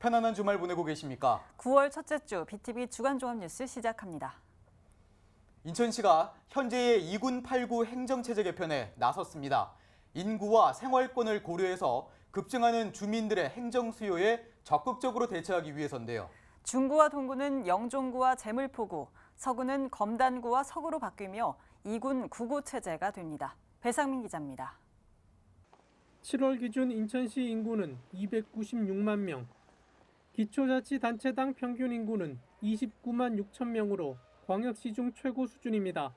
편안한 주말 보내고 계십니까? 9월 첫째 주 BTV 주간종합뉴스 시작합니다. 인천시가 현재의 2군 8구 행정체제 개편에 나섰습니다. 인구와 생활권을 고려해서 급증하는 주민들의 행정 수요에 적극적으로 대처하기 위해서인데요. 중구와 동구는 영종구와 제물포구, 서구는 검단구와 서구로 바뀌며 2군 9구 체제가 됩니다. 배상민 기자입니다. 7월 기준 인천시 인구는 296만 명, 기초자치단체당 평균 인구는 29만 6천 명으로 광역시 중 최고 수준입니다.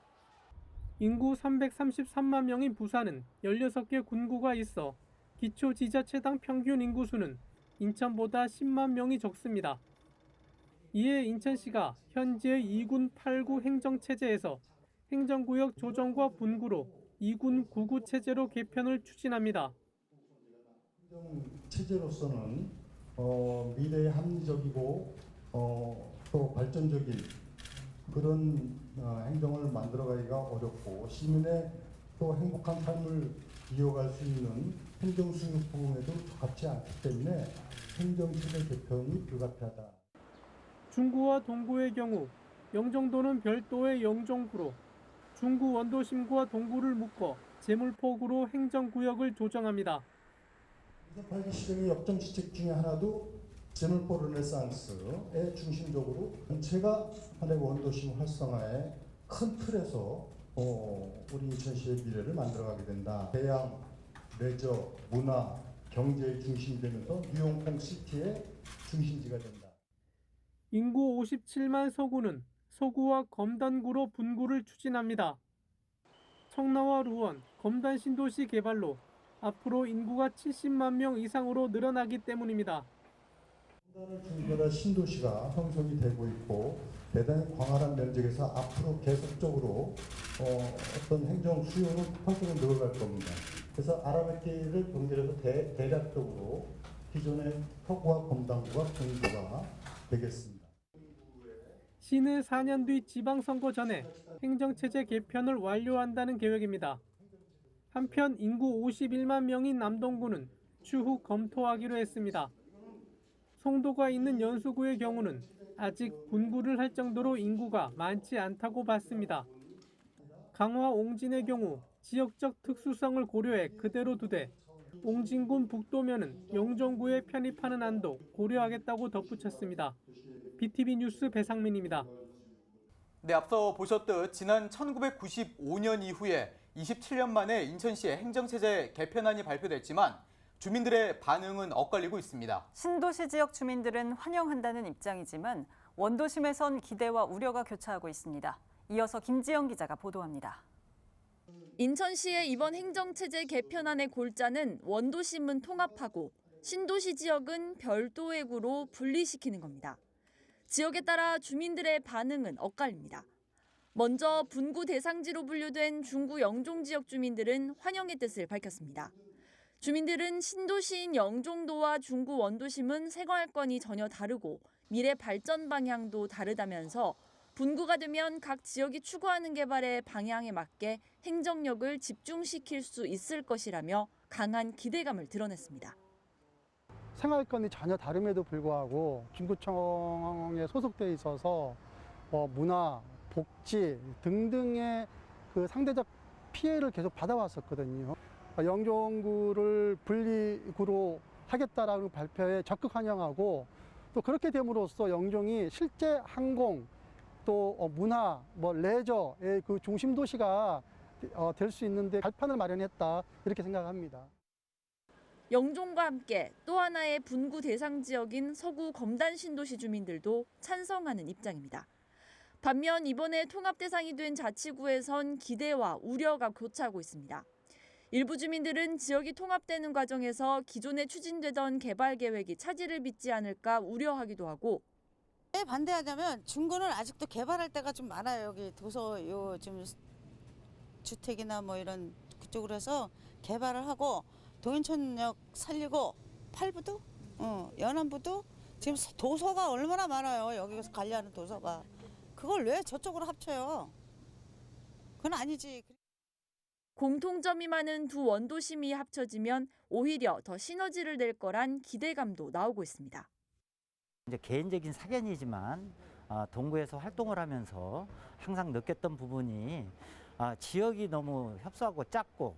인구 333만 명인 부산은 16개 군구가 있어 기초지자체당 평균 인구수는 인천보다 10만 명이 적습니다. 이에 인천시가 현재 2군 8구 행정체제에서 행정구역 조정과 분구로 2군 9구 체제로 개편을 추진합니다. 체제로서는 미래에 합리적이고 또 발전적인 그런 행정을 만들어가기가 어렵고 시민의 또 행복한 삶을 이어갈 수 있는 행정수립 부분에도 적합지 않기 때문에 행정체제 개편이 불가피하다. 중구와 동구의 경우 영종도는 별도의 영종구로 중구 원도심구와 동구를 묶어 제물포구로 행정구역을 조정합니다. 8기 시정의 역정지책 중에 하나도 제물포 르네상스의 중심적으로 전체가 하나의 원도심 활성화의 큰 틀에서 우리 인천시의 미래를 만들어가게 된다. 대양, 레저, 문화, 경제의 중심이 되면서 뉴용콩 시티의 중심지가 된다. 인구 57만 서구는 서구와 검단구로 분구를 추진합니다. 청라와 루원, 검단 신도시 개발로 앞으로 인구가 70만 명 이상으로 늘어나기 때문입니다. 검단을 중심으로 신도시가 형성이 되고 있고 대단히 광활한 면적에서 앞으로 계속적으로 어떤 행정 수요는 폭발적으로 늘어날 겁니다. 그래서 아라뱃길을 연결해서 대략적으로 기존의 서구와 검단구가 분구가 되겠습니다. 시는 4년 뒤 지방선거 전에 행정체제 개편을 완료한다는 계획입니다. 한편 인구 51만 명인 남동구는 추후 검토하기로 했습니다. 송도가 있는 연수구의 경우는 아직 분구를 할 정도로 인구가 많지 않다고 봤습니다. 강화 옹진의 경우 지역적 특수성을 고려해 그대로 두되 옹진군 북도면은 영종구에 편입하는 안도 고려하겠다고 덧붙였습니다. BTV 뉴스 배상민입니다. 네, 앞서 보셨듯 지난 1995년 이후에 27년 만에 인천시의 행정체제 개편안이 발표됐지만 주민들의 반응은 엇갈리고 있습니다. 신도시 지역 주민들은 환영한다는 입장이지만 원도심에선 기대와 우려가 교차하고 있습니다. 이어서 김지영 기자가 보도합니다. 인천시의 이번 행정체제 개편안의 골자는 원도심은 통합하고 신도시 지역은 별도의 구로 분리시키는 겁니다. 지역에 따라 주민들의 반응은 엇갈립니다. 먼저 분구 대상지로 분류된 중구 영종 지역 주민들은 환영의 뜻을 밝혔습니다. 주민들은 신도시인 영종도와 중구 원도심은 생활권이 전혀 다르고 미래 발전 방향도 다르다면서 분구가 되면 각 지역이 추구하는 개발의 방향에 맞게 행정력을 집중시킬 수 있을 것이라며 강한 기대감을 드러냈습니다. 생활권이 전혀 다름에도 불구하고 중구청에 소속돼 있어서 문화, 복지 등등의 그 상대적 피해를 계속 받아왔었거든요. 영종구를 분리구로 하겠다라는 발표에 적극 환영하고 또 그렇게 됨으로써 영종이 실제 항공 또 문화, 레저의 그 중심 도시가 될 수 있는데 발판을 마련했다 이렇게 생각합니다. 영종과 함께 또 하나의 분구 대상 지역인 서구 검단 신도시 주민들도 찬성하는 입장입니다. 반면 이번에 통합 대상이 된 자치구에선 기대와 우려가 교차하고 있습니다. 일부 주민들은 지역이 통합되는 과정에서 기존에 추진되던 개발 계획이 차질을 빚지 않을까 우려하기도 하고 왜 반대하냐면 중구는 아직도 개발할 데가 좀 많아요. 여기 지금 주택이나 이런 그쪽으로 해서 개발을 하고 동인천역 살리고 팔부도 연안부도 지금 도서가 얼마나 많아요. 여기서 관리하는 도서가. 그걸 왜 저쪽으로 합쳐요? 그건 아니지. 공통점이 많은 두 원도심이 합쳐지면 오히려 더 시너지를 낼 거란 기대감도 나오고 있습니다. 이제 개인적인 사견이지만 동구에서 활동을 하면서 항상 느꼈던 부분이 지역이 너무 협소하고 작고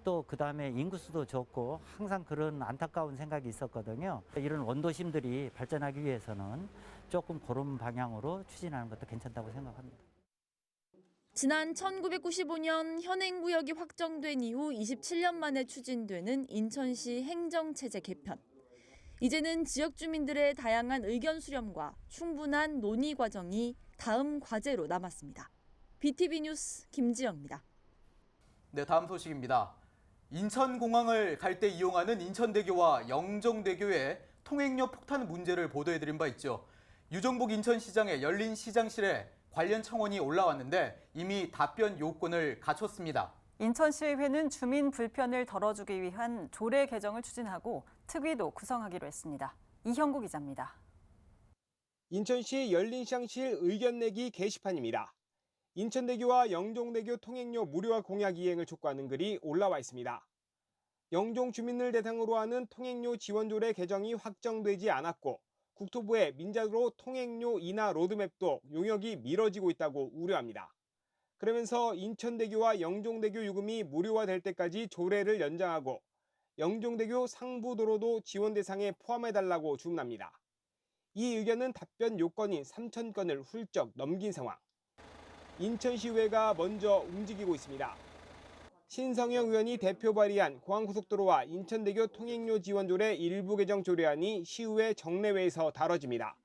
또 그다음에 인구수도 적고 항상 그런 안타까운 생각이 있었거든요. 이런 원도심들이 발전하기 위해서는 조금 그런 방향으로 추진하는 것도 괜찮다고 생각합니다. 지난 1995년 현행구역이 확정된 이후 27년 만에 추진되는 인천시 행정체제 개편. 이제는 지역 주민들의 다양한 의견 수렴과 충분한 논의 과정이 다음 과제로 남았습니다. BTV 뉴스 김지영입니다. 네, 다음 소식입니다. 인천공항을 갈 때 이용하는 인천대교와 영종대교의 통행료 폭탄 문제를 보도해드린 바 있죠. 유정복 인천시장의 열린 시장실에 관련 청원이 올라왔는데 이미 답변 요건을 갖췄습니다. 인천시의회는 주민 불편을 덜어주기 위한 조례 개정을 추진하고 특위도 구성하기로 했습니다. 이형구 기자입니다. 인천시 열린시장실 의견 내기 게시판입니다. 인천대교와 영종대교 통행료 무료화 공약 이행을 촉구하는 글이 올라와 있습니다. 영종 주민을 대상으로 하는 통행료 지원조례 개정이 확정되지 않았고 국토부의 민자로 통행료 인하 로드맵도 용역이 미뤄지고 있다고 우려합니다. 그러면서 인천대교와 영종대교 요금이 무료화될 때까지 조례를 연장하고 영종대교 상부도로도 지원 대상에 포함해달라고 주문합니다. 이 의견은 답변 요건인 3,000건을 훌쩍 넘긴 상황. 인천시의회가 먼저 움직이고 있습니다. 신성영 의원이 대표 발의한 공항고속도로와 인천대교 통행료 지원조례 일부 개정 조례안이 시의회 정례회에서 다뤄집니다.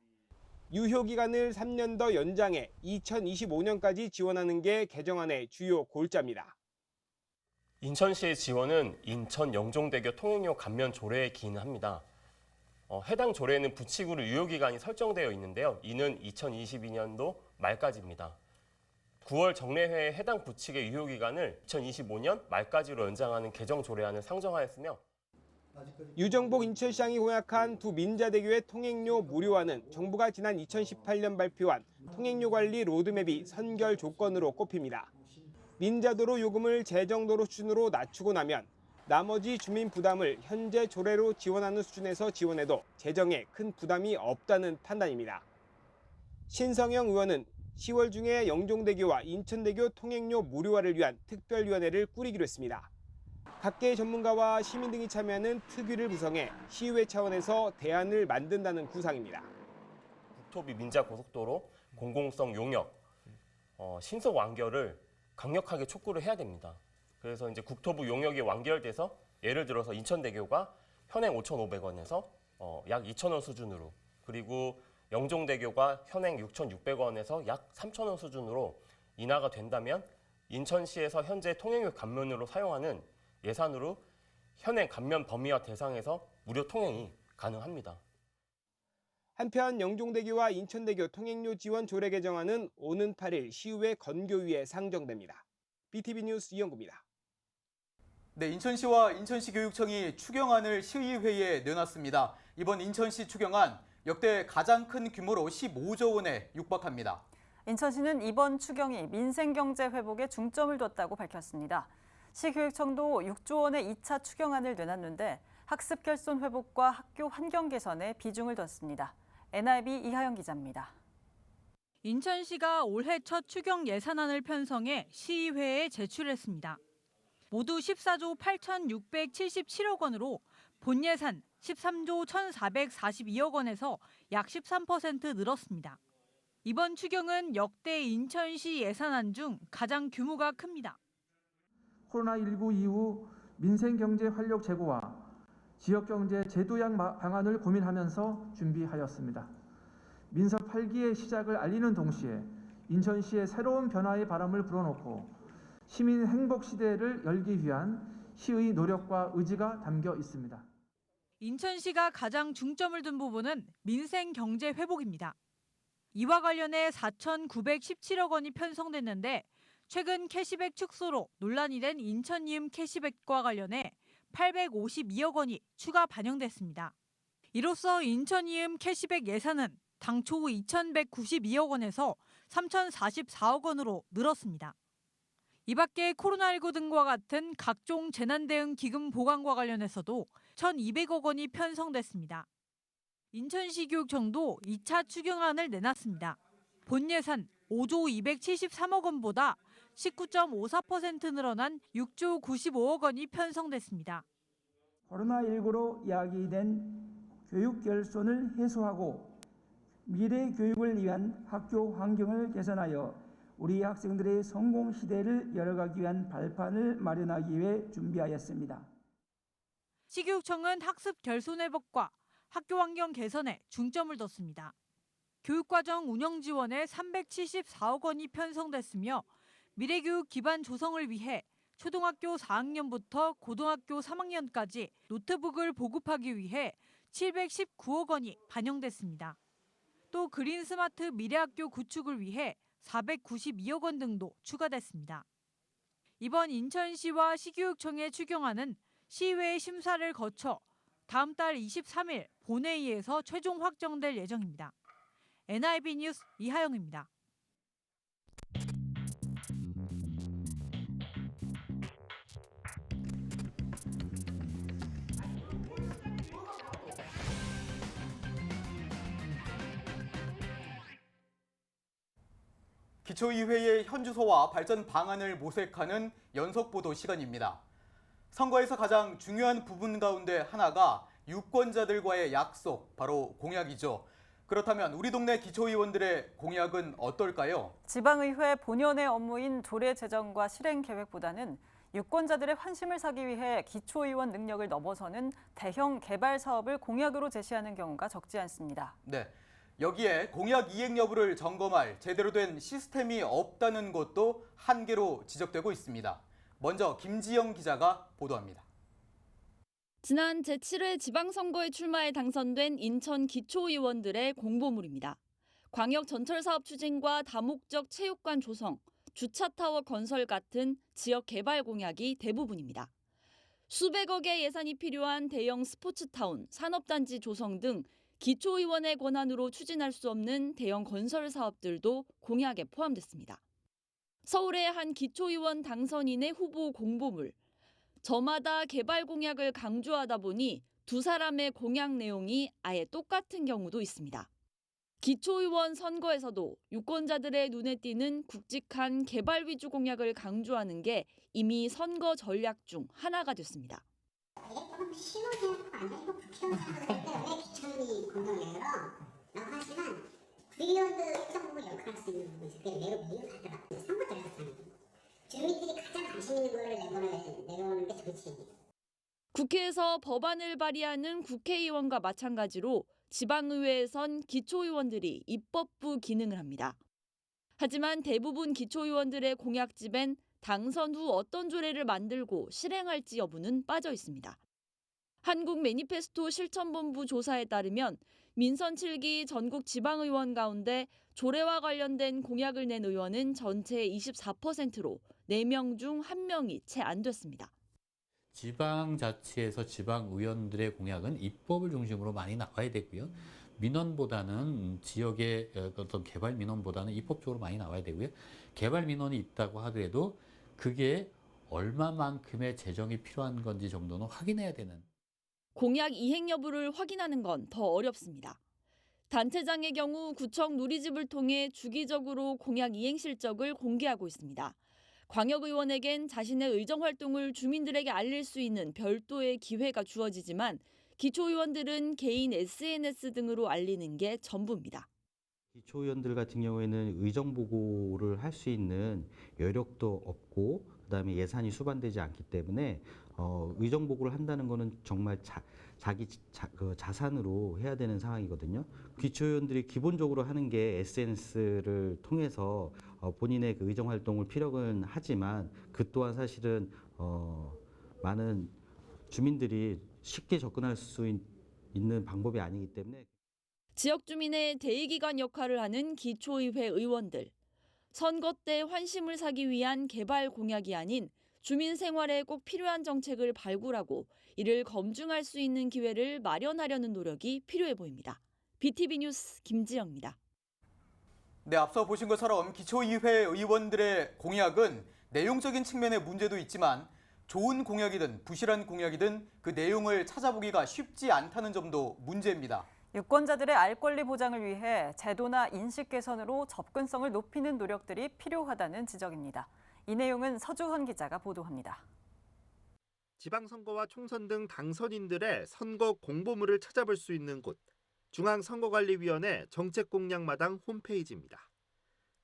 유효기간을 3년 더 연장해 2025년까지 지원하는 게 개정안의 주요 골자입니다. 인천시의 지원은 인천 영종대교 통행료 감면 조례에 기인합니다. 해당 조례에는 부칙으로 유효기간이 설정되어 있는데요. 이는 2022년도 말까지입니다. 9월 정례회에 해당 부칙의 유효기간을 2025년 말까지로 연장하는 개정 조례안을 상정하였으며 유정복 인천시장이 공약한 두 민자대교의 통행료 무료화는 정부가 지난 2018년 발표한 통행료 관리 로드맵이 선결 조건으로 꼽힙니다. 민자도로 요금을 재정도로 수준으로 낮추고 나면 나머지 주민 부담을 현재 조례로 지원하는 수준에서 지원해도 재정에 큰 부담이 없다는 판단입니다. 신성영 의원은 10월 중에 영종대교와 인천대교 통행료 무료화를 위한 특별위원회를 꾸리기로 했습니다. 각계 전문가와 시민 등이 참여하는 특위를 구성해 시의회 차원에서 대안을 만든다는 구상입니다. 국토비 민자고속도로 공공성 용역, 신속 완결을 강력하게 촉구를 해야 됩니다. 그래서 이제 국토부 용역이 완결돼서 예를 들어서 인천대교가 현행 5,500원에서 약 2,000원 수준으로, 그리고 영종대교가 현행 6,600원에서 약 3,000원 수준으로 인하가 된다면 인천시에서 현재 통행료 감면으로 사용하는 예산으로 현행 감면 범위와 대상에서 무료 통행이 가능합니다. 한편 영종대교와 인천대교 통행료 지원 조례 개정안은 오는 8일 시의회 건교위에 상정됩니다. BTV 뉴스 이영구입니다. 네, 인천시와 인천시교육청이 추경안을 시의회에 내놨습니다. 이번 인천시 추경안 역대 가장 큰 규모로 15조 원에 육박합니다. 인천시는 이번 추경이 민생경제 회복에 중점을 뒀다고 밝혔습니다. 시교육청도 6조 원의 2차 추경안을 내놨는데 학습 결손 회복과 학교 환경 개선에 비중을 뒀습니다. NIB 이하영 기자입니다. 인천시가 올해 첫 추경 예산안을 편성해 시의회에 제출했습니다. 모두 14조 8,677억 원으로 본 예산 13조 1,442억 원에서 약 13% 늘었습니다. 이번 추경은 역대 인천시 예산안 중 가장 규모가 큽니다. 코로나19 이후 민생경제 활력 제고와 지역경제 재도약 방안을 고민하면서 준비하였습니다. 민선 8기의 시작을 알리는 동시에 인천시의 새로운 변화의 바람을 불어넣고 시민 행복 시대를 열기 위한 시의 노력과 의지가 담겨 있습니다. 인천시가 가장 중점을 둔 부분은 민생 경제 회복입니다. 이와 관련해 4,917억 원이 편성됐는데 최근 캐시백 축소로 논란이 된 인천이음 캐시백과 관련해 852억 원이 추가 반영됐습니다. 이로써 인천이음 캐시백 예산은 당초 2,192억 원에서 3,044억 원으로 늘었습니다. 이 밖에 코로나19 등과 같은 각종 재난대응 기금 보강과 관련해서도 1,200억 원이 편성됐습니다. 인천시 교육청도 2차 추경안을 내놨습니다. 본 예산 5조 273억 원보다 19.54% 늘어난 6조 95억 원이 편성됐습니다. 코로나19로 야기된 교육 결손을 해소하고 미래 교육을 위한 학교 환경을 개선하여 우리 학생들의 성공 시대를 열어가기 위한 발판을 마련하기 위해 준비하였습니다. 시교육청은 학습 결손 회복과 학교 환경 개선에 중점을 뒀습니다. 교육과정 운영 지원에 374억 원이 편성됐으며 미래교육 기반 조성을 위해 초등학교 4학년부터 고등학교 3학년까지 노트북을 보급하기 위해 719억 원이 반영됐습니다. 또 그린 스마트 미래학교 구축을 위해 492억 원 등도 추가됐습니다. 이번 인천시와 시교육청의 추경안은 시의회 심사를 거쳐 다음 달 23일 본회의에서 최종 확정될 예정입니다. NIB 뉴스 이하영입니다. 기초의회의 현주소와 발전 방안을 모색하는 연속보도 시간입니다. 선거에서 가장 중요한 부분 가운데 하나가 유권자들과의 약속, 바로 공약이죠. 그렇다면 우리 동네 기초의원들의 공약은 어떨까요? 지방의회 본연의 업무인 조례 제정과 실행 계획보다는 유권자들의 환심을 사기 위해 기초의원 능력을 넘어서는 대형 개발 사업을 공약으로 제시하는 경우가 적지 않습니다. 네, 여기에 공약 이행 여부를 점검할 제대로 된 시스템이 없다는 것도 한계로 지적되고 있습니다. 먼저 김지영 기자가 보도합니다. 지난 제7회 지방선거에 출마해 당선된 인천 기초의원들의 공보물입니다. 광역 전철사업 추진과 다목적 체육관 조성, 주차타워 건설 같은 지역 개발 공약이 대부분입니다. 수백억의 예산이 필요한 대형 스포츠타운, 산업단지 조성 등 기초의원의 권한으로 추진할 수 없는 대형 건설 사업들도 공약에 포함됐습니다. 서울의 한 기초의원 당선인의 후보 공보물. 저마다 개발 공약을 강조하다 보니 두 사람의 공약 내용이 아예 똑같은 경우도 있습니다. 기초의원 선거에서도 유권자들의 눈에 띄는 굵직한 개발 위주 공약을 강조하는 게 이미 선거 전략 중 하나가 됐습니다. 신호제약도 안 되고 국회의원 선거에 귀찮은 공동회의로 라고 하지만 국회의원들 행정부를 역할할 수 있는 부분이 그게 매우 하더라고요. 선거 전략상 주민들이 가장 관심 있는 거를 내놓는 게 정치입니다. 국회에서 법안을 발의하는 국회의원과 마찬가지로 지방의회에선 기초의원들이 입법부 기능을 합니다. 하지만 대부분 기초의원들의 공약집엔 당선 후 어떤 조례를 만들고 실행할지 여부는 빠져 있습니다. 한국 매니페스토 실천본부 조사에 따르면 민선 7기 전국 지방의원 가운데 조례와 관련된 공약을 낸 의원은 전체의 24%로 4명 중 1명이 채 안 됐습니다. 지방자치에서 지방의원들의 공약은 입법을 중심으로 많이 나와야 되고요. 민원보다는 지역의 어떤 개발 민원보다는 입법적으로 많이 나와야 되고요. 개발 민원이 있다고 하더라도 그게 얼마만큼의 재정이 필요한 건지 정도는 확인해야 되는. 공약 이행 여부를 확인하는 건 더 어렵습니다. 단체장의 경우 구청 누리집을 통해 주기적으로 공약 이행 실적을 공개하고 있습니다. 광역의원에겐 자신의 의정활동을 주민들에게 알릴 수 있는 별도의 기회가 주어지지만 기초의원들은 개인 SNS 등으로 알리는 게 전부입니다. 기초의원들 같은 경우에는 의정보고를 할 수 있는 여력도 없고 그다음에 예산이 수반되지 않기 때문에 의정보고를 한다는 거는 정말 자기 자산으로 해야 되는 상황이거든요. 기초의원들이 기본적으로 하는 게 SNS를 통해서 본인의 그 의정활동을 피력은 하지만 그 또한 사실은 많은 주민들이 쉽게 접근할 수 있는 방법이 아니기 때문에 지역 주민의 대의기관 역할을 하는 기초의회 의원들. 선거 때 환심을 사기 위한 개발 공약이 아닌 주민 생활에 꼭 필요한 정책을 발굴하고 이를 검증할 수 있는 기회를 마련하려는 노력이 필요해 보입니다. BTV 뉴스 김지영입니다. 네, 앞서 보신 것처럼 기초의회 의원들의 공약은 내용적인 측면의 문제도 있지만 좋은 공약이든 부실한 공약이든 그 내용을 찾아보기가 쉽지 않다는 점도 문제입니다. 유권자들의 알 권리 보장을 위해 제도나 인식 개선으로 접근성을 높이는 노력들이 필요하다는 지적입니다. 이 내용은 서주헌 기자가 보도합니다. 지방선거와 총선 등 당선인들의 선거 공보물을 찾아볼 수 있는 곳, 중앙선거관리위원회 정책공약마당 홈페이지입니다.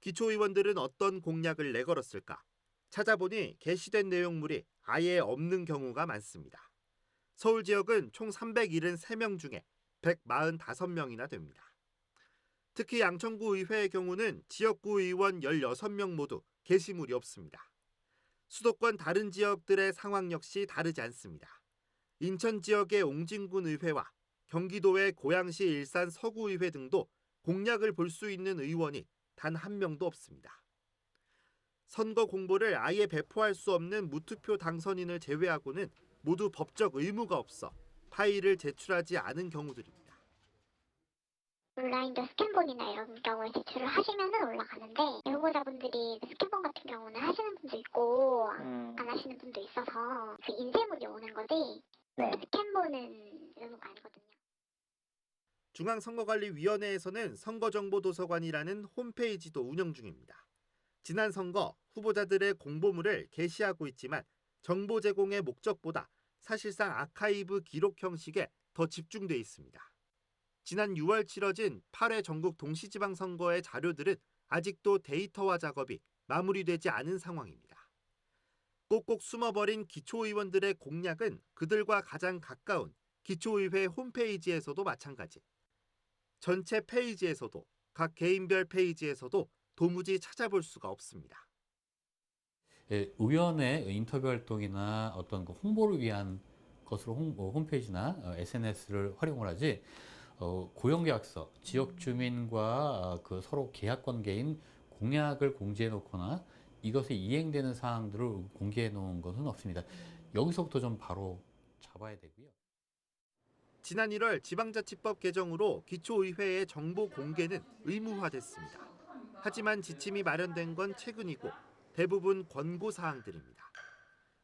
기초의원들은 어떤 공약을 내걸었을까? 찾아보니 게시된 내용물이 아예 없는 경우가 많습니다. 서울 지역은 총 373명 중에 145명이나 됩니다. 특히 양천구 의회의 경우는 지역구 의원 16명 모두 게시물이 없습니다. 수도권 다른 지역들의 상황 역시 다르지 않습니다. 인천 지역의 옹진군 의회와 경기도의 고양시 일산 서구의회 등도 공약을 볼 수 있는 의원이 단 한 명도 없습니다. 선거 공보를 아예 배포할 수 없는 무투표 당선인을 제외하고는 모두 법적 의무가 없어 파일을 제출하지 않은 경우들입니다. 온라인도 스캔본이나 이런 경우에 제출을 하시면은 올라가는데 후보자분들이 스캔본 같은 경우는 하시는 분도 있고 안 하시는 분도 있어서 그 인쇄물이 오는 거지 스캔본은 의무가 아니거든요. 중앙선거관리위원회에서는 선거정보도서관이라는 홈페이지도 운영 중입니다. 지난 선거 후보자들의 공보물을 게시하고 있지만 정보 제공의 목적보다 사실상 아카이브 기록 형식에 더 집중돼 있습니다. 지난 6월 치러진 8회 전국 동시지방선거의 자료들은 아직도 데이터화 작업이 마무리되지 않은 상황입니다. 꼭꼭 숨어버린 기초의원들의 공약은 그들과 가장 가까운 기초의회 홈페이지에서도 마찬가지. 전체 페이지에서도 각 개인별 페이지에서도 도무지 찾아볼 수가 없습니다. 의원의 인터뷰 활동이나 어떤 그 홍보를 위한 것으로 홈페이지나 SNS를 활용을 하지 고용계약서, 지역 주민과 그 서로 계약 관계인 공약을 공지해 놓거나 이것에 이행되는 사항들을 공개해 놓은 것은 없습니다. 여기서부터 좀 바로 잡아야 되고요. 지난 1월 지방자치법 개정으로 기초의회의 정보 공개는 의무화됐습니다. 하지만 지침이 마련된 건 최근이고 대부분 권고사항들입니다.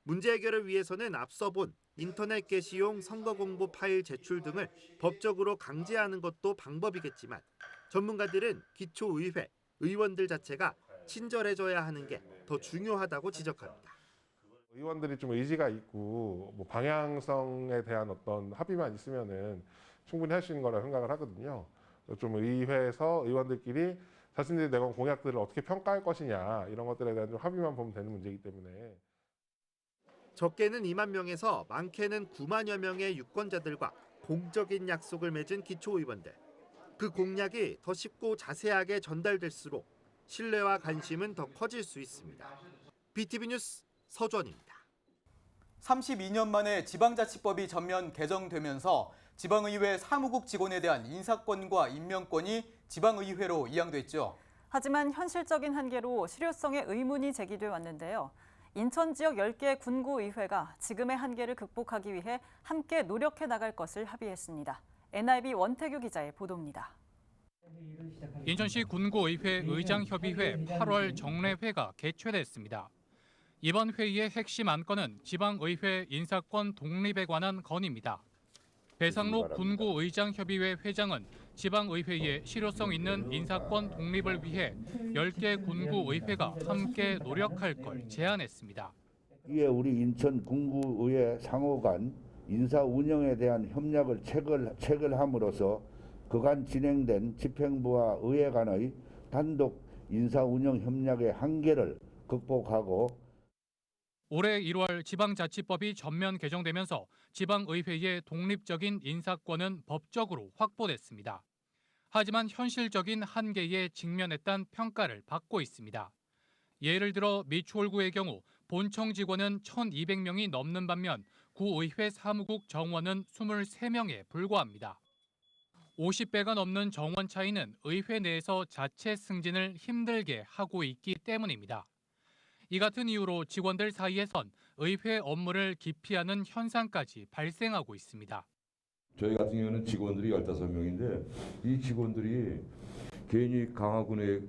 문제 해결을 위해서는 앞서 본 인터넷 게시용 선거공보 파일 제출 등을 법적으로 강제하는 것도 방법이겠지만 전문가들은 기초의회, 의원들 자체가 친절해져야 하는 게 더 중요하다고 지적합니다. 의원들이 좀 의지가 있고 뭐 방향성에 대한 어떤 합의만 있으면은 충분히 할 수 있는 거라 생각을 하거든요. 좀 의회에서 의원들끼리 자신들이 내건 공약들을 어떻게 평가할 것이냐 이런 것들에 대한 좀 합의만 보면 되는 문제이기 때문에 적게는 2만 명에서 많게는 9만여 명의 유권자들과 공적인 약속을 맺은 기초의원들. 그 공약이 더 쉽고 자세하게 전달될수록 신뢰와 관심은 더 커질 수 있습니다. BTV 뉴스 서주헌입니다. 32년 만에 지방자치법이 전면 개정되면서 지방의회 사무국 직원에 대한 인사권과 임명권이 지방의회로 이양됐죠. 하지만 현실적인 한계로 실효성에 의문이 제기돼 왔는데요. 인천 지역 10개 군구의회가 지금의 한계를 극복하기 위해 함께 노력해 나갈 것을 합의했습니다. NIB 원태규 기자의 보도입니다. 인천시 군구의회 의장협의회 8월 정례회가 개최됐습니다. 이번 회의의 핵심 안건은 지방의회 인사권 독립에 관한 건입니다. 배상록 군구의장협의회 회장은 지방의회의 실효성 있는 인사권 독립을 위해 10개 군구의회가 함께 노력할 걸 제안했습니다. 이에 우리 인천 군구의회 상호 간 인사 운영에 대한 협력을 체결함으로써 그간 진행된 집행부와 의회 간의 단독 인사 운영 협력의 한계를 극복하고 올해 1월 지방자치법이 전면 개정되면서 지방의회의 독립적인 인사권은 법적으로 확보됐습니다. 하지만 현실적인 한계에 직면했다는 평가를 받고 있습니다. 예를 들어 미추홀구의 경우 본청 직원은 1,200명이 넘는 반면 구의회 사무국 정원은 23명에 불과합니다. 50배가 넘는 정원 차이는 의회 내에서 자체 승진을 힘들게 하고 있기 때문입니다. 이 같은 이유로 직원들 사이에선 의회 업무를 기피하는 현상까지 발생하고 있습니다. 저희 같은 경우는 직원들이 15명인데 이 직원들이 괜히 강화군에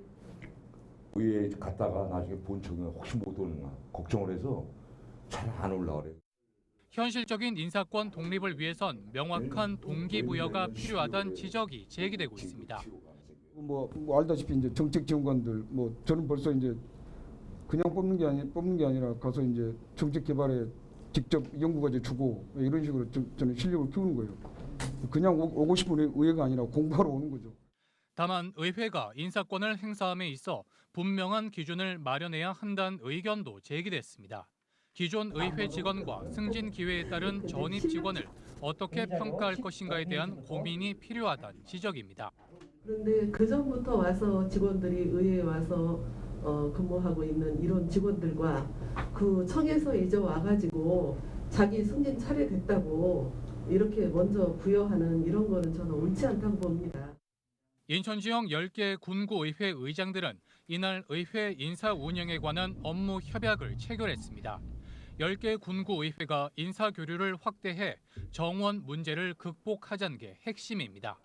의회에 갔다가 나중에 본청에 혹시 못 오는가 걱정을 해서 잘 안 올라오래요. 현실적인 인사권 독립을 위해선 명확한 동기부여가 필요하다는 지적이 제기되고 있습니다. 뭐 알다시피 이제 정책 지원관들 저는 벌써 이제 그냥 뽑는 게 아니라 가서 이제 정책 개발에 직접 연구과제 주고 이런 식으로 저는 실력을 키우는 거예요. 그냥 오고 싶은 의회가 아니라 공부하러 오는 거죠. 다만 의회가 인사권을 행사함에 있어 분명한 기준을 마련해야 한다는 의견도 제기됐습니다. 기존 의회 직원과 승진 기회에 따른 전입 직원을 어떻게 평가할 것인가에 대한 고민이 필요하다는 지적입니다. 그런데 그 전부터 와서 직원들이 의회에 와서 근무하고 있는 이런 직원들과 그 청에서 이제 와가지고 자기 승진 차례됐다고 이렇게 먼저 부여하는 이런 거는 저는 옳지 않다고 봅니다. 인천 지역 10개 군구의회 의장들은 이날 의회 인사 운영에 관한 업무 협약을 체결했습니다. 10개 군구의회가 인사 교류를 확대해 정원 문제를 극복하자는 게 핵심입니다.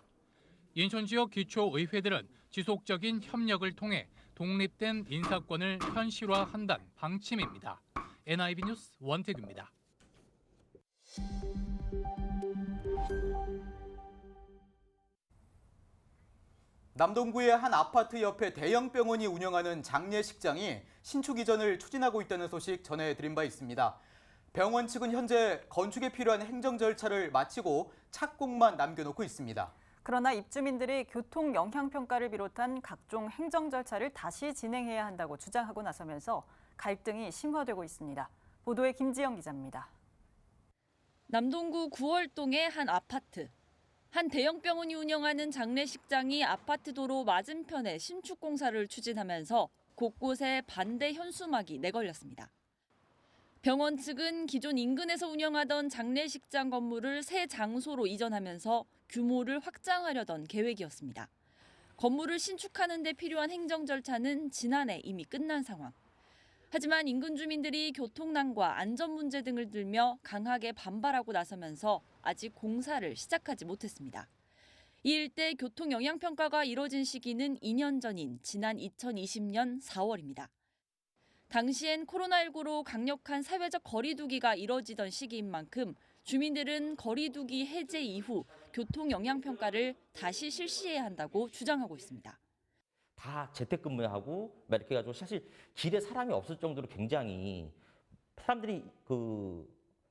인천 지역 기초의회들은 지속적인 협력을 통해 독립된 인사권을 현실화한다는 방침입니다. NIB 뉴스 원태규입니다. 남동구의 한 아파트 옆에 대형 병원이 운영하는 장례식장이 신축 이전을 추진하고 있다는 소식 전해드린 바 있습니다. 병원 측은 현재 건축에 필요한 행정 절차를 마치고 착공만 남겨놓고 있습니다. 그러나 입주민들이 교통 영향평가를 비롯한 각종 행정 절차를 다시 진행해야 한다고 주장하고 나서면서 갈등이 심화되고 있습니다. 보도에 김지영 기자입니다. 남동구 구월동의 한 아파트. 한 대형 병원이 운영하는 장례식장이 아파트 도로 맞은편에 신축 공사를 추진하면서 곳곳에 반대 현수막이 내걸렸습니다. 병원 측은 기존 인근에서 운영하던 장례식장 건물을 새 장소로 이전하면서 규모를 확장하려던 계획이었습니다. 건물을 신축하는 데 필요한 행정 절차는 지난해 이미 끝난 상황. 하지만 인근 주민들이 교통난과 안전 문제 등을 들며 강하게 반발하고 나서면서 아직 공사를 시작하지 못했습니다. 이 일대 교통 영향 평가가 이뤄진 시기는 2년 전인 지난 2020년 4월입니다. 당시엔 코로나19로 강력한 사회적 거리두기가 이뤄지던 시기인 만큼 주민들은 거리두기 해제 이후 교통 영향 평가를 다시 실시해야 한다고 주장하고 있습니다. 다 재택근무하고 이렇게 해가지고 사실 길에 사람이 없을 정도로 굉장히 사람들이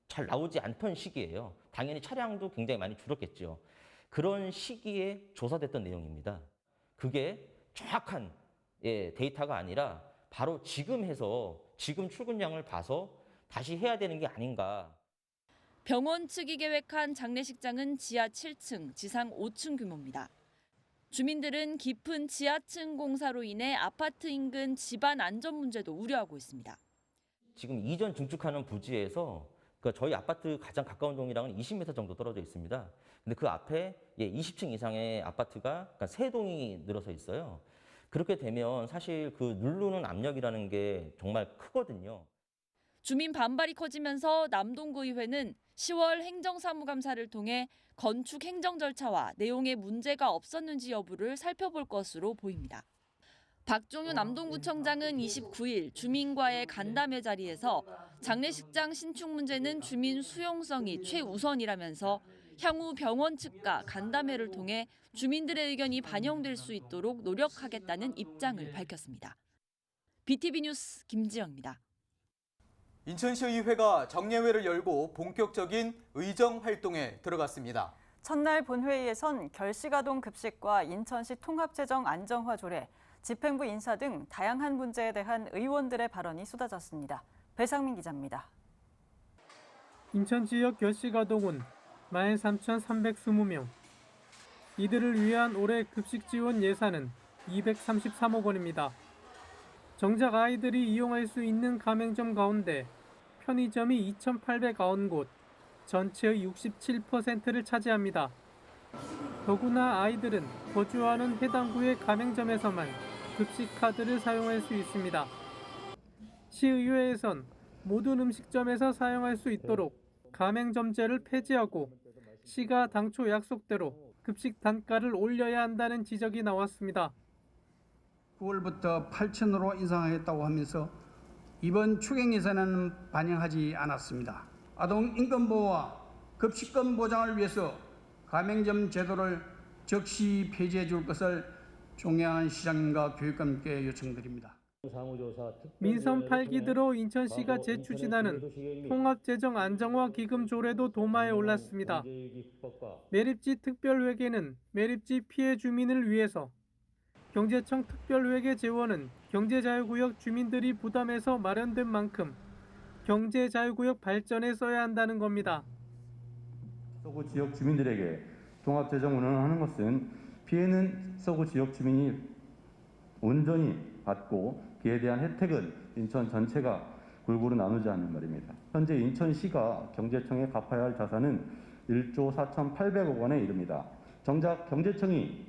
잘 나오지 않던 시기예요. 당연히 차량도 굉장히 많이 줄었겠죠. 그런 시기에 조사됐던 내용입니다. 그게 정확한 데이터가 아니라 바로 지금 해서 지금 출근량을 봐서 다시 해야 되는 게 아닌가. 병원 측이 계획한 장례식장은 지하 7층, 지상 5층 규모입니다. 주민들은 깊은 지하층 공사로 인해 아파트 인근 집안 안전 문제도 우려하고 있습니다. 지금 이전 증축하는 부지에서 저희 아파트 가장 가까운 동이랑은 20m 정도 떨어져 있습니다. 근데 그 앞에 20층 이상의 아파트가 3동이 늘어서 있어요. 그렇게 되면 사실 그 누르는 압력이라는 게 정말 크거든요. 주민 반발이 커지면서 남동구의회는 10월 행정사무감사를 통해 건축 행정 절차와 내용에 문제가 없었는지 여부를 살펴볼 것으로 보입니다. 박종윤 남동구청장은 29일 주민과의 간담회 자리에서 장례식장 신축 문제는 주민 수용성이 최우선이라면서 향후 병원 측과 간담회를 통해 주민들의 의견이 반영될 수 있도록 노력하겠다는 입장을 밝혔습니다. BTV 뉴스 김지영입니다. 인천시의회가 정례회를 열고 본격적인 의정 활동에 들어갔습니다. 첫날 본회의에선 결식아동 급식과 인천시 통합재정 안정화 조례, 집행부 인사 등 다양한 문제에 대한 의원들의 발언이 쏟아졌습니다. 배상민 기자입니다. 인천 지역 결식아동은 13,320명. 이들을 위한 올해 급식 지원 예산은 233억 원입니다. 정작 아이들이 이용할 수 있는 가맹점 가운데 편의점이 2,890곳, 전체의 67%를 차지합니다. 더구나 아이들은 거주하는 해당 구의 가맹점에서만 급식 카드를 사용할 수 있습니다. 시의회에선 모든 음식점에서 사용할 수 있도록 가맹점제를 폐지하고 시가 당초 약속대로 급식 단가를 올려야 한다는 지적이 나왔습니다. 9월부터 8,000으로 인상하겠다고 하면서 이번 추경 예산에는 반영하지 않았습니다. 아동 인권 보호와 급식권 보장을 위해서 가맹점 제도를 즉시 폐지해 줄 것을 종양한 시장님과 교육감께 요청드립니다. 민선 8기대로 인천시가 재추진하는 통합재정 안정화 기금 조례도 도마에 올랐습니다. 매립지 특별회계는 매립지 피해 주민을 위해서, 경제청 특별회계 재원은 경제자유구역 주민들이 부담해서 마련된 만큼 경제자유구역 발전에 써야 한다는 겁니다. 서구 지역 주민들에게 통합재정 운영을 하는 것은 피해는 서구 지역 주민이 온전히 받고 그에 대한 혜택은 인천 전체가 골고루 나누지 않는 말입니다. 현재 인천시가 경제청에 갚아야 할 자산은 1조 4,800억 원에 이릅니다. 정작 경제청이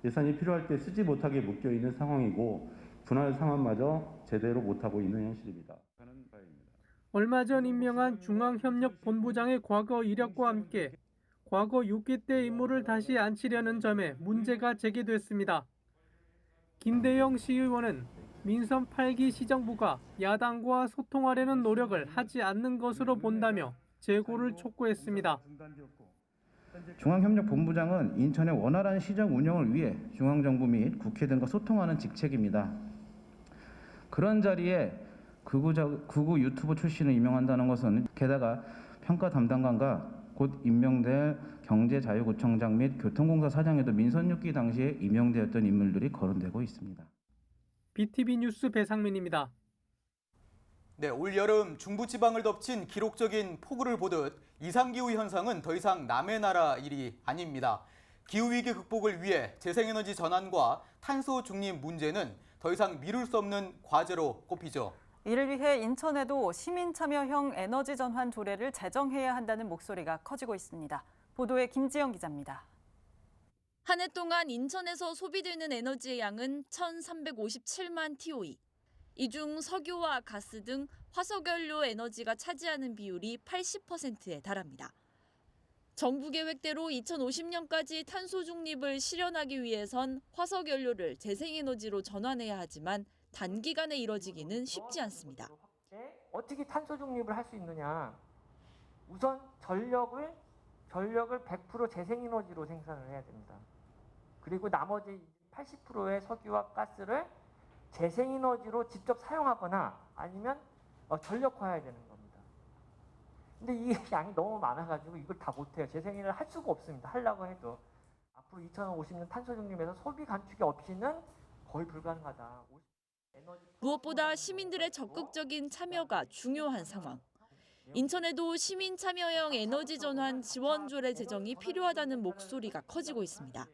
예산이 필요할 때 쓰지 못하게 묶여 있는 상황이고 분할 상환마저 제대로 못하고 있는 현실입니다. 얼마 전 임명한 중앙협력본부장의 과거 이력과 함께 과거 6기 때 임무를 다시 안치려는 점에 문제가 제기됐습니다. 김대영 시의원은 민선 8기 시정부가 야당과 소통하려는 노력을 하지 않는 것으로 본다며 재고를 촉구했습니다. 중앙협력본부장은 인천의 원활한 시정 운영을 위해 중앙정부 및 국회 등과 소통하는 직책입니다. 그런 자리에 극우 유튜브 출신을 임명한다는 것은 게다가 평가 담당관과 곧 임명될 경제자유구청장 및 교통공사 사장에도 민선 6기 당시에 임명되었던 인물들이 거론되고 있습니다. BTV 뉴스 배상민입니다. 네, 올여름 중부지방을 덮친 기록적인 폭우를 보듯 이상기후 현상은 더 이상 남의 나라 일이 아닙니다. 기후위기 극복을 위해 재생에너지 전환과 탄소 중립 문제는 더 이상 미룰 수 없는 과제로 꼽히죠. 이를 위해 인천에도 시민 참여형 에너지 전환 조례를 제정해야 한다는 목소리가 커지고 있습니다. 보도에 김지영 기자입니다. 한 해 동안 인천에서 소비되는 에너지의 양은 1,357만 TOE. 이 중 석유와 가스 등 화석연료 에너지가 차지하는 비율이 80%에 달합니다. 정부 계획대로 2050년까지 탄소 중립을 실현하기 위해선 화석연료를 재생에너지로 전환해야 하지만 단기간에 이뤄지기는 쉽지 않습니다. 어떻게 탄소 중립을 할 수 있느냐? 우선 전력을 100% 재생에너지로 생산을 해야 됩니다. 그리고 나머지 80%의 석유와 가스를 재생에너지로 직접 사용하거나 아니면 전력화해야 되는 겁니다. 근데 이 양이 너무 많아가지고 이걸 다 못해요. 재생에너지를 할 수가 없습니다. 하려고 해도. 앞으로 2050년 탄소 중립에서 소비 감축이 없이는 거의 불가능하다. 무엇보다 시민들의 적극적인 참여가 중요한 상황. 인천에도 시민 참여형 에너지 전환 지원 조례 제정이 필요하다는 목소리가 커지고 있습니다.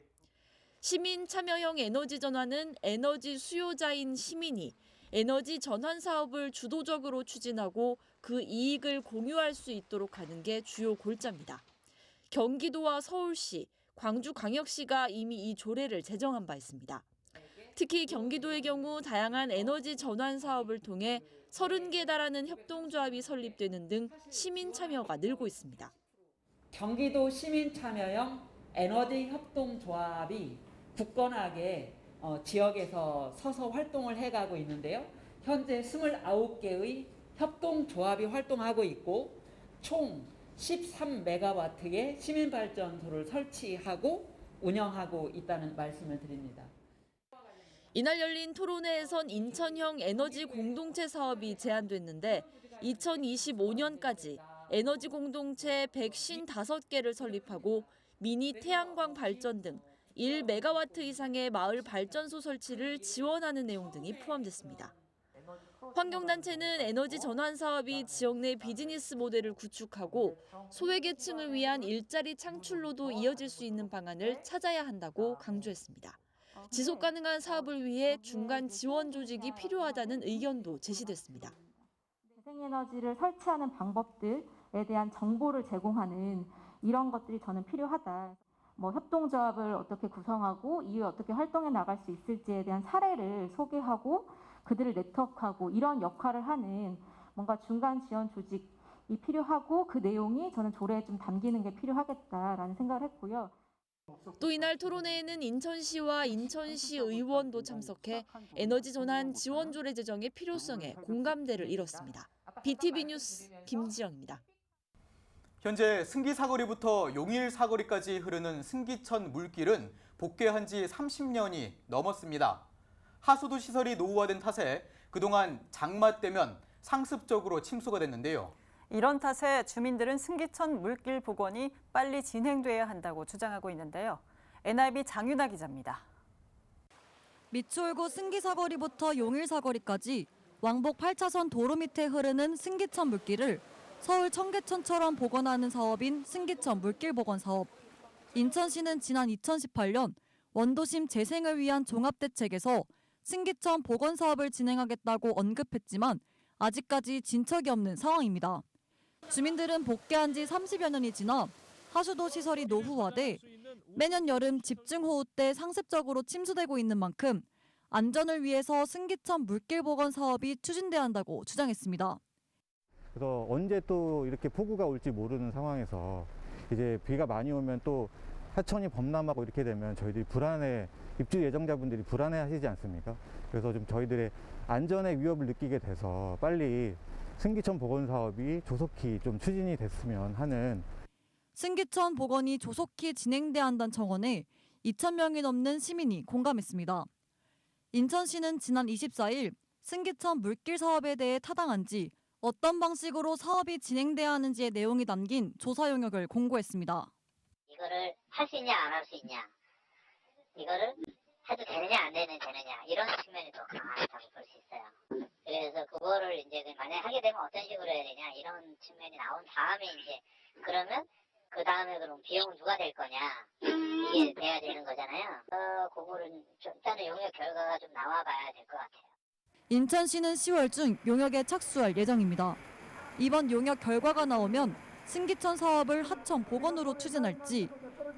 시민 참여형 에너지 전환은 에너지 수요자인 시민이 에너지 전환 사업을 주도적으로 추진하고 그 이익을 공유할 수 있도록 하는 게 주요 골자입니다. 경기도와 서울시, 광주광역시가 이미 이 조례를 제정한 바 있습니다. 특히 경기도의 경우 다양한 에너지 전환 사업을 통해 30개에 달하는 협동조합이 설립되는 등 시민 참여가 늘고 있습니다. 경기도 시민 참여형 에너지 협동조합이 굳건하게 지역에서 서서 활동을 해가고 있는데요. 현재 29개의 협동조합이 활동하고 있고 총 13메가와트의 시민발전소를 설치하고 운영하고 있다는 말씀을 드립니다. 이날 열린 토론회에선 인천형 에너지 공동체 사업이 제안됐는데 2025년까지 에너지 공동체 155개를 설립하고 미니 태양광 발전 등 1메가와트 이상의 마을 발전소 설치를 지원하는 내용 등이 포함됐습니다. 환경단체는 에너지 전환 사업이 지역 내 비즈니스 모델을 구축하고 소외계층을 위한 일자리 창출로도 이어질 수 있는 방안을 찾아야 한다고 강조했습니다. 지속 가능한 사업을 위해 중간 지원 조직이 필요하다는 의견도 제시됐습니다. 재생에너지를 설치하는 방법들에 대한 정보를 제공하는 이런 것들이 저는 필요하다. 협동조합을 어떻게 구성하고 이후에 어떻게 활동해 나갈 수 있을지에 대한 사례를 소개하고 그들을 네트워크하고 이런 역할을 하는 뭔가 중간 지원 조직이 필요하고 그 내용이 저는 조례에 좀 담기는 게 필요하겠다라는 생각을 했고요. 또 이날 토론회에는 인천시와 인천시 의원도 참석해 에너지 전환 지원 조례 제정의 필요성에 공감대를 이뤘습니다. BTV 뉴스 김지영입니다. 현재 승기 사거리부터 용일 사거리까지 흐르는 승기천 물길은 복개한 지 30년이 넘었습니다. 하수도 시설이 노후화된 탓에 그동안 장마 때면 상습적으로 침수가 됐는데요. 이런 탓에 주민들은 승기천 물길 복원이 빨리 진행돼야 한다고 주장하고 있는데요. NIB 장윤아 기자입니다. 미추홀구 승기사거리부터 용일사거리까지 왕복 8차선 도로 밑에 흐르는 승기천 물길을 서울 청계천처럼 복원하는 사업인 승기천 물길 복원 사업. 인천시는 지난 2018년 원도심 재생을 위한 종합대책에서 승기천 복원 사업을 진행하겠다고 언급했지만 아직까지 진척이 없는 상황입니다. 주민들은 복개한 지 30여 년이 지나 하수도 시설이 노후화돼 매년 여름 집중호우 때 상습적으로 침수되고 있는 만큼 안전을 위해서 승기천 물길 복원 사업이 추진돼야 한다고 주장했습니다. 그래서 언제 또 이렇게 폭우가 올지 모르는 상황에서 이제 비가 많이 오면 또 하천이 범람하고 이렇게 되면 저희들이 입주 예정자분들이 불안해하시지 않습니까? 그래서 좀 저희들의 안전의 위협을 느끼게 돼서 빨리 승기천 복원 사업이 조속히 좀 추진이 됐으면 하는. 승기천 복원이 조속히 진행돼야 한다는 청원에 2,000명이 넘는 시민이 공감했습니다. 인천시는 지난 24일 승기천 물길 사업에 대해 타당한 지 어떤 방식으로 사업이 진행돼야 하는지의 내용이 담긴 조사 용역을 공고했습니다. 이거를 할 수 있냐 안 할 수 있냐, 이거를 해도 되느냐 안 되느냐 이런 측면이 더 강하다고 볼 수 있어요. 그래서 그거를 이제 만약에 하게 되면 어떤 식으로 해야 되냐 이런 측면이 나온 다음에 이제 그러면 그 다음에 그럼 비용은 누가 될 거냐 이게 돼야 되는 거잖아요. 그거를 좀 일단은 용역 결과가 좀 나와봐야 될 것 같아요. 인천시는 10월 중 용역에 착수할 예정입니다. 이번 용역 결과가 나오면 승기천 사업을 하천 복원으로 추진할지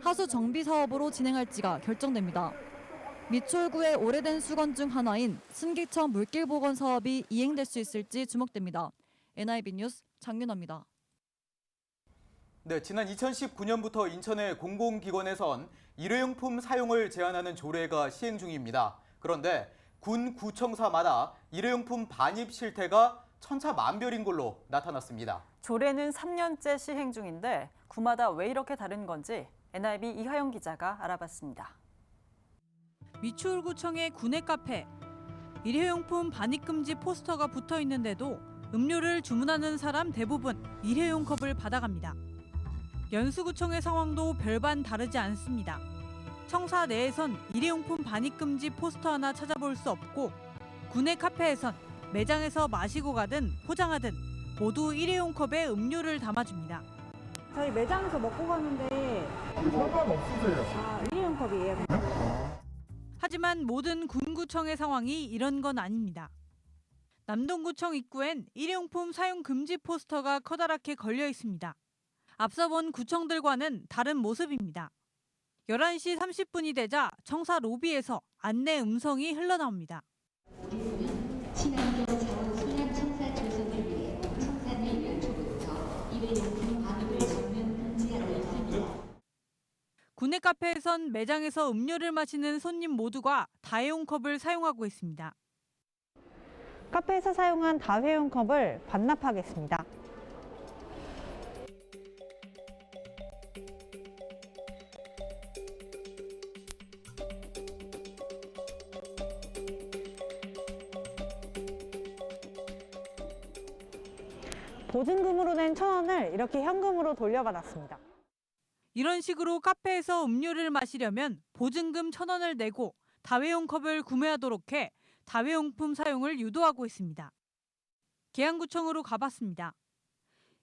하수 정비 사업으로 진행할지가 결정됩니다. 미추홀구의 오래된 수건 중 하나인 승기천 물길 복원 사업이 이행될 수 있을지 주목됩니다. NIB 뉴스 장윤아입니다. 네, 지난 2019년부터 인천의 공공기관에선 일회용품 사용을 제한하는 조례가 시행 중입니다. 그런데 군 구청사마다 일회용품 반입 실태가 천차만별인 걸로 나타났습니다. 조례는 3년째 시행 중인데 구마다 왜 이렇게 다른 건지 NIB 이하영 기자가 알아봤습니다. 미추홀구청의 구내 카페. 일회용품 반입 금지 포스터가 붙어 있는데도 음료를 주문하는 사람 대부분 일회용 컵을 받아갑니다. 연수구청의 상황도 별반 다르지 않습니다. 청사 내에선 일회용품 반입 금지 포스터 하나 찾아볼 수 없고 구내 카페에선 매장에서 마시고 가든 포장하든 모두 일회용 컵에 음료를 담아줍니다. 저희 매장에서 먹고 가는데 상관없으세요? 일회용 컵이에요. 하지만 모든 군구청의 상황이 이런 건 아닙니다. 남동구청 입구엔 일회용품 사용 금지 포스터가 커다랗게 걸려 있습니다. 앞서 본 구청들과는 다른 모습입니다. 11시 30분이 되자 청사 로비에서 안내 음성이 흘러나옵니다. 친환경 자원 순환 청사 조성을 위해 청사 내 연초부터 일회용품 반입을 전면 금지하고 있습니다. 구내 카페에선 매장에서 음료를 마시는 손님 모두가 다회용 컵을 사용하고 있습니다. 카페에서 사용한 다회용 컵을 반납하겠습니다. 보증금으로 낸 1,000원을 이렇게 현금으로 돌려받았습니다. 이런 식으로 카페에서 음료를 마시려면 보증금 1,000원을 내고 다회용 컵을 구매하도록 해 다회용품 사용을 유도하고 있습니다. 계양구청으로 가봤습니다.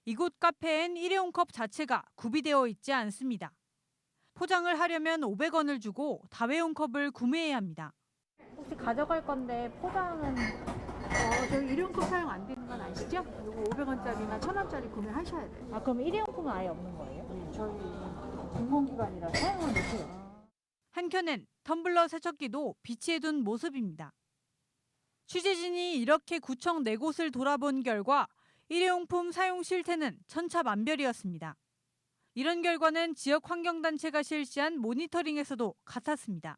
이곳 카페엔 일회용 컵 자체가 구비되어 있지 않습니다. 포장을 하려면 500원을 주고 다회용 컵을 구매해야 합니다. 혹시 가져갈 건데 포장은 저희 일회용컵 사용 안 되는 건 아시죠? 이거 500원짜리나 1,000원짜리 구매하셔야 돼요. 아, 그럼 일회용품은 아예 없는 거예요? 네, 저희 공공기관이라 사용을 못해요. 한켠엔 텀블러 세척기도 비치해둔 모습입니다. 취재진이 이렇게 구청 4곳을 돌아본 결과 일회용품 사용 실태는 천차만별이었습니다. 이런 결과는 지역 환경단체가 실시한 모니터링에서도 같았습니다.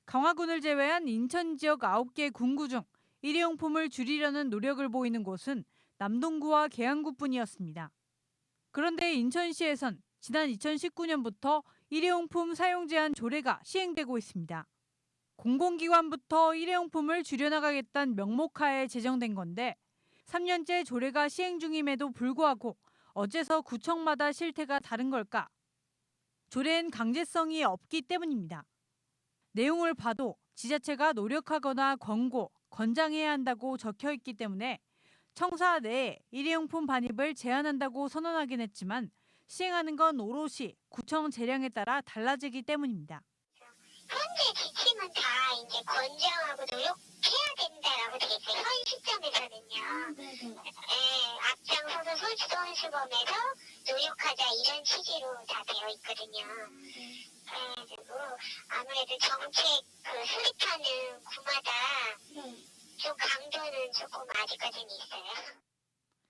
강화군을 제외한 인천 지역 9개 군구 중 일회용품을 줄이려는 노력을 보이는 곳은 남동구와 계양구뿐이었습니다. 그런데 인천시에선 지난 2019년부터 일회용품 사용 제한 조례가 시행되고 있습니다. 공공기관부터 일회용품을 줄여나가겠다는 명목하에 제정된 건데 3년째 조례가 시행 중임에도 불구하고 어째서 구청마다 실태가 다른 걸까? 조례엔 강제성이 없기 때문입니다. 내용을 봐도 지자체가 노력하거나 권고, 권장해야 한다고 적혀 있기 때문에 청사 내에 일회용품 반입을 제한한다고 선언하긴 했지만 시행하는 건 오롯이 구청 재량에 따라 달라지기 때문입니다. 현재 지침은 다 이제 권장하고 노력해야 된다라고 되어 있어요. 현 시점에서는요. 앞장서서 솔선수범해서 노력하자 이런 취지로 다 되어 있거든요. 아무래도 정책 수립하는 구마다 좀 강도는 조금 아직까지는 있어요.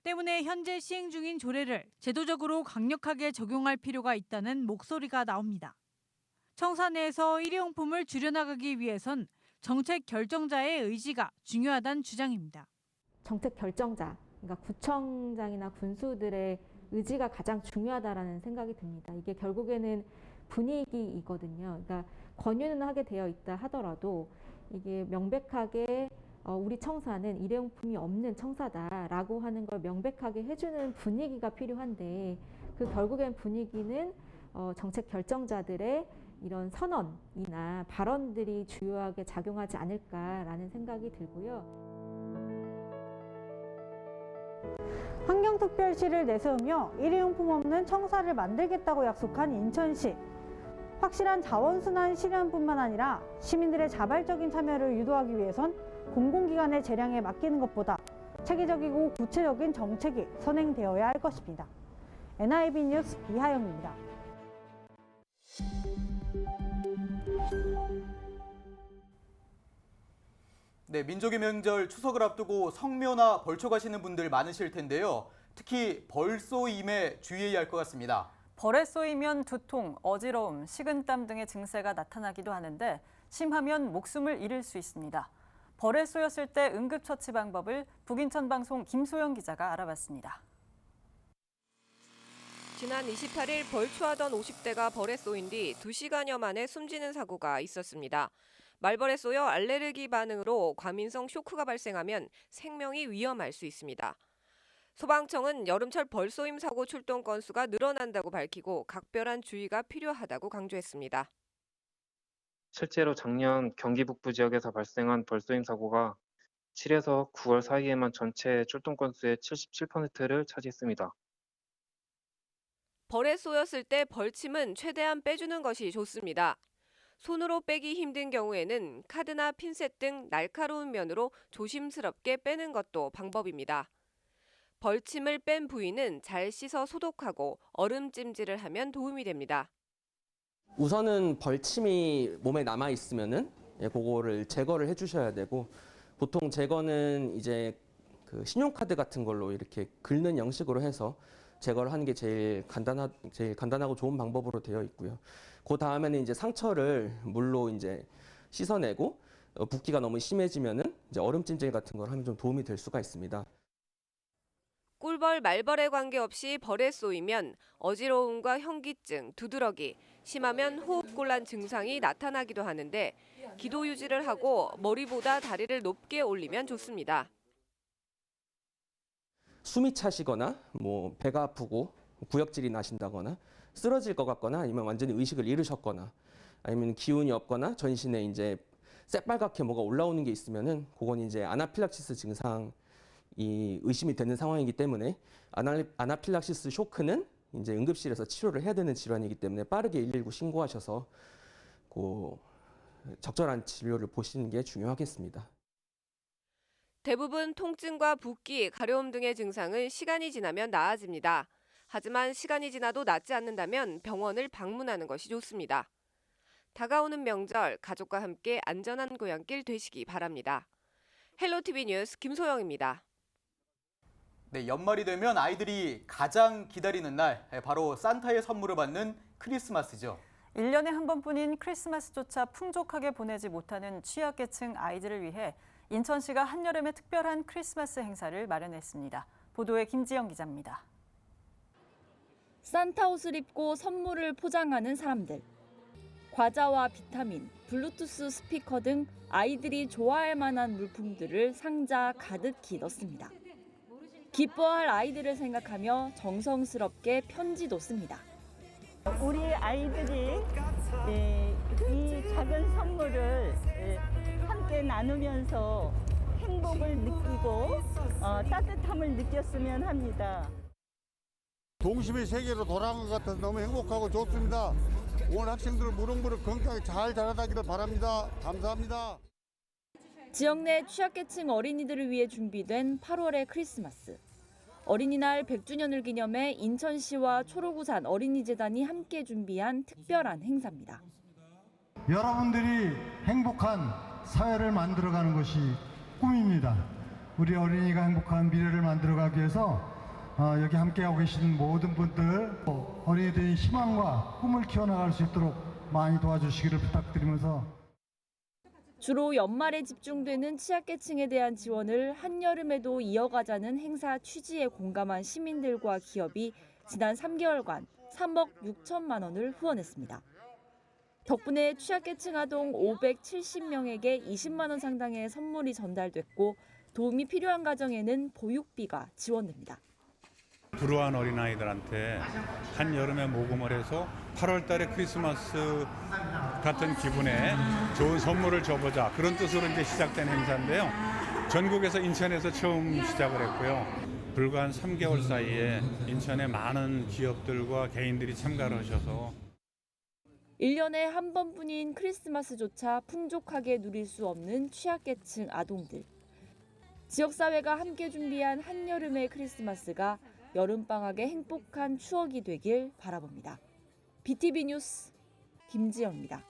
때문에 현재 시행 중인 조례를 제도적으로 강력하게 적용할 필요가 있다는 목소리가 나옵니다. 청사 내에서 일회용품을 줄여나가기 위해선 정책 결정자의 의지가 중요하다는 주장입니다. 정책 결정자, 그러니까 구청장이나 군수들의 의지가 가장 중요하다라는 생각이 듭니다. 이게 결국에는 분위기이거든요. 그러니까 권유는 하게 되어 있다 하더라도 이게 명백하게 우리 청사는 일회용품이 없는 청사다라고 하는 걸 명백하게 해주는 분위기가 필요한데 그 결국엔 분위기는 정책 결정자들의 이런 선언이나 발언들이 주요하게 작용하지 않을까라는 생각이 들고요. 환경특별시를 내세우며 일회용품 없는 청사를 만들겠다고 약속한 인천시. 확실한 자원순환 실현뿐만 아니라 시민들의 자발적인 참여를 유도하기 위해선 공공기관의 재량에 맡기는 것보다 체계적이고 구체적인 정책이 선행되어야 할 것입니다. NIB 뉴스 이하영입니다. 네, 민족의 명절 추석을 앞두고 성묘나 벌초 가시는 분들 많으실 텐데요. 특히 벌쏘임에 주의해야 할 것 같습니다. 벌에 쏘이면 두통, 어지러움, 식은땀 등의 증세가 나타나기도 하는데 심하면 목숨을 잃을 수 있습니다. 벌에 쏘였을 때 응급처치 방법을 북인천 방송 김소영 기자가 알아봤습니다. 지난 28일 벌초하던 50대가 벌에 쏘인 뒤 2시간여 만에 숨지는 사고가 있었습니다. 말벌에 쏘여 알레르기 반응으로 과민성 쇼크가 발생하면 생명이 위험할 수 있습니다. 소방청은 여름철 벌쏘임 사고 출동 건수가 늘어난다고 밝히고 각별한 주의가 필요하다고 강조했습니다. 실제로 작년 경기 북부 지역에서 발생한 벌쏘임 사고가 7에서 9월 사이에만 전체 출동 건수의 77%를 차지했습니다. 벌에 쏘였을 때 벌침은 최대한 빼주는 것이 좋습니다. 손으로 빼기 힘든 경우에는 카드나 핀셋 등 날카로운 면으로 조심스럽게 빼는 것도 방법입니다. 벌침을 뺀 부위는 잘 씻어 소독하고 얼음 찜질을 하면 도움이 됩니다. 우선은 벌침이 몸에 남아 있으면은 그거를 제거를 해주셔야 되고, 보통 제거는 이제 그 신용카드 같은 걸로 이렇게 긁는 형식으로 해서 제거를 하는 게 제일 간단하고 좋은 방법으로 되어 있고요. 그 다음에는 이제 상처를 물로 이제 씻어내고, 붓기가 너무 심해지면은 이제 얼음 찜질 같은 걸 하면 좀 도움이 될 수가 있습니다. 꿀벌, 말벌에 관계없이 벌에 쏘이면 어지러움과 현기증, 두드러기, 심하면 호흡곤란 증상이 나타나기도 하는데 기도 유지를 하고 머리보다 다리를 높게 올리면 좋습니다. 숨이 차시거나 배가 아프고 구역질이 나신다거나 쓰러질 것 같거나 아니면 완전히 의식을 잃으셨거나 아니면 기운이 없거나 전신에 이제 새빨갛게 뭐가 올라오는 게 있으면은 그건 이제 아나필락시스 증상이 의심이 되는 상황이기 때문에 아나필락시스 쇼크는 이제 응급실에서 치료를 해야 되는 질환이기 때문에 빠르게 119 신고하셔서 적절한 진료를 보시는 게 중요하겠습니다. 대부분 통증과 붓기, 가려움 등의 증상은 시간이 지나면 나아집니다. 하지만 시간이 지나도 낫지 않는다면 병원을 방문하는 것이 좋습니다. 다가오는 명절, 가족과 함께 안전한 고향길 되시기 바랍니다. 헬로티비 뉴스 김소영입니다. 네, 연말이 되면 아이들이 가장 기다리는 날, 바로 산타의 선물을 받는 크리스마스죠. 1년에 한 번뿐인 크리스마스조차 풍족하게 보내지 못하는 취약계층 아이들을 위해 인천시가 한여름에 특별한 크리스마스 행사를 마련했습니다. 보도에 김지영 기자입니다. 산타 옷을 입고 선물을 포장하는 사람들. 과자와 비타민, 블루투스 스피커 등 아이들이 좋아할 만한 물품들을 상자 가득히 넣습니다. 기뻐할 아이들을 생각하며 정성스럽게 편지도 씁니다. 우리 아이들이 이 작은 선물을 함께 나누면서 행복을 느끼고 따뜻함을 느꼈으면 합니다. 동심의 세계로 돌아간 것 같아서 너무 행복하고 좋습니다. 오늘 학생들 무럭무럭 건강하게 잘 자라나기를 바랍니다. 감사합니다. 지역 내 취약계층 어린이들을 위해 준비된 8월의 크리스마스. 어린이날 100주년을 기념해 인천시와 초록우산 어린이재단이 함께 준비한 특별한 행사입니다. 여러분들이 행복한 사회를 만들어가는 것이 꿈입니다. 우리 어린이가 행복한 미래를 만들어가기 위해서 여기 함께하고 계신 모든 분들 어린이들이 희망과 꿈을 키워나갈 수 있도록 많이 도와주시기를 부탁드리면서 주로 연말에 집중되는 취약계층에 대한 지원을 한여름에도 이어가자는 행사 취지에 공감한 시민들과 기업이 지난 3개월간 3억 6천만 원을 후원했습니다. 덕분에 취약계층 아동 570명에게 20만 원 상당의 선물이 전달됐고 도움이 필요한 가정에는 보육비가 지원됩니다. 불우한 어린아이들한테 한여름에 모금을 해서 8월 달에 크리스마스 같은 기분에 좋은 선물을 줘보자. 그런 뜻으로 이제 시작된 행사인데요. 전국에서 인천에서 처음 시작을 했고요. 불과 한 3개월 사이에 인천의 많은 기업들과 개인들이 참가를 하셔서 1년에 한 번뿐인 크리스마스조차 풍족하게 누릴 수 없는 취약계층 아동들. 지역사회가 함께 준비한 한여름의 크리스마스가 여름방학의 행복한 추억이 되길 바라봅니다. BTV 뉴스 김지영입니다.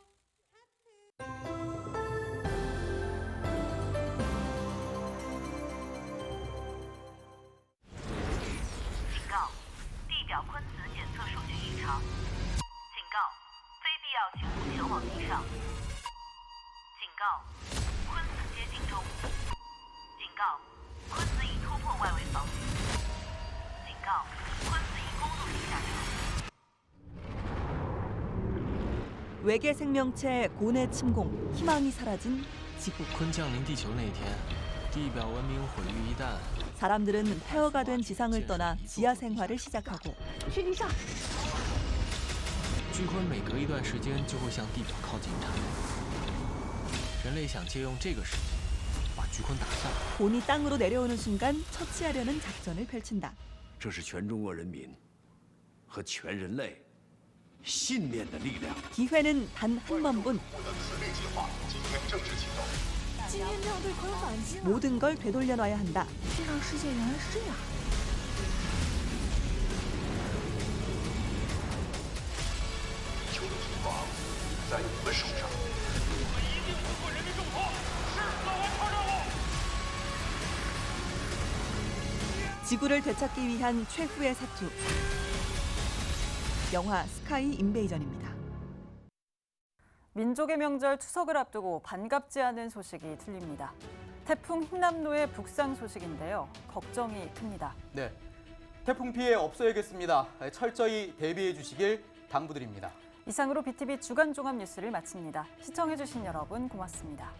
외계 생명체 고뇌 침공, 희망이 사라진 지구. 鲲降临地球那一天，地表文明毁于一旦。 사람들은 폐허가 된 지상을 떠나 지하 생활을 시작하고 巨鲲每隔一段时间就会向地表靠近一场。人类想借用这个时机把巨鲲打散。 곤이 땅으로 내려오는 순간 처치하려는 작전을 펼친다. 这是全中国人民和全人类 信念的力量。 기회는 단 한 번뿐. 모든 걸 되돌려놔야 한다. 지구를 되찾기 위한 최후의 사투. 영화 스카이 인베이전입니다. 민족의 명절 추석을 앞두고 반갑지 않은 소식이 들립니다. 태풍 흰남노의 북상 소식인데요. 걱정이 큽니다. 네, 태풍 피해 없어야겠습니다. 철저히 대비해 주시길 당부드립니다. 이상으로 BTV 주간 종합 뉴스를 마칩니다. 시청해주신 여러분 고맙습니다.